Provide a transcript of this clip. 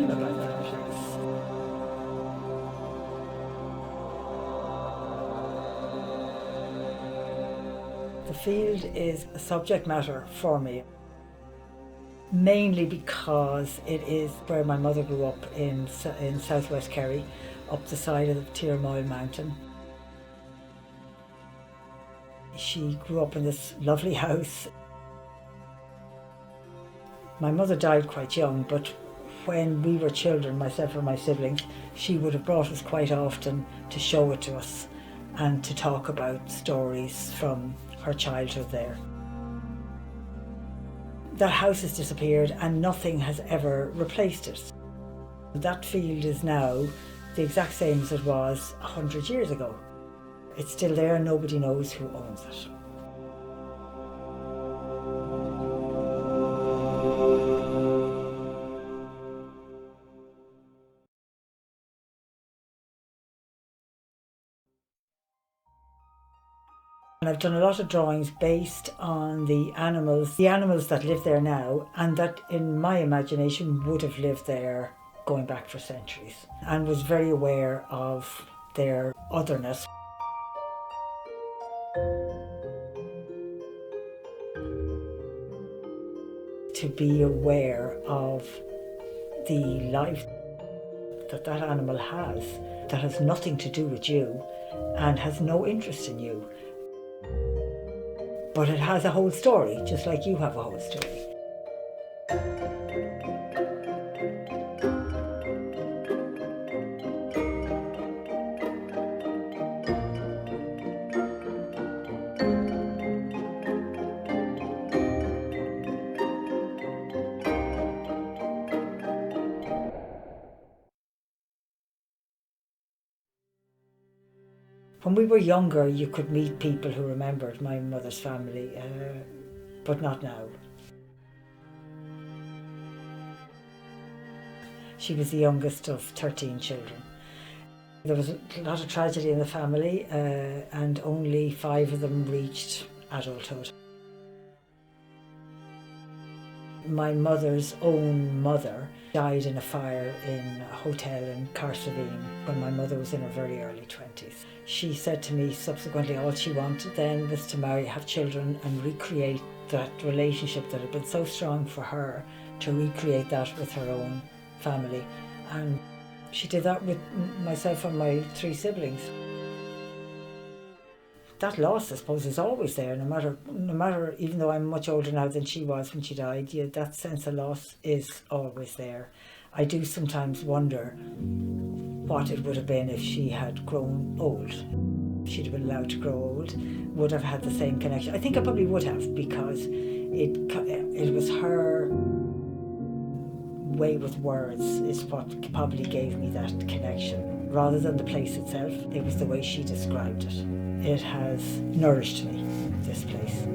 about that place. The field is a subject matter for me, mainly because it is where my mother grew up in southwest Kerry, up the side of the Tirmoil mountain. She grew up in this lovely house. My mother died quite young, but when we were children, myself and my siblings, she would have brought us quite often to show it to us and to talk about stories from her childhood there. That house has disappeared and nothing has ever replaced it. That field is now the exact same as it was 100 years ago. It's still there and nobody knows who owns it. And I've done a lot of drawings based on the animals that live there now, and that in my imagination would have lived there going back for centuries, and was very aware of their otherness. To be aware of the life that animal has, that has nothing to do with you and has no interest in you. But it has a whole story, just like you have a whole story. When we were younger, you could meet people who remembered my mother's family, but not now. She was the youngest of 13 children. There was a lot of tragedy in the family, and only 5 of them reached adulthood. My mother's own mother died in a fire in a hotel in Carsavine when my mother was in her very early 20s. She said to me subsequently all she wanted then was to marry, have children and recreate that relationship that had been so strong for her, to recreate that with her own family. And she did that with myself and my 3 siblings. That loss, I suppose, is always there, no matter, even though I'm much older now than she was when she died, yeah, that sense of loss is always there. I do sometimes wonder what it would have been if she had grown old. She'd have been allowed to grow old, would have had the same connection. I think I probably would have, because it was her way with words is what probably gave me that connection. Rather than the place itself, it was the way she described it. It has nourished me, this place.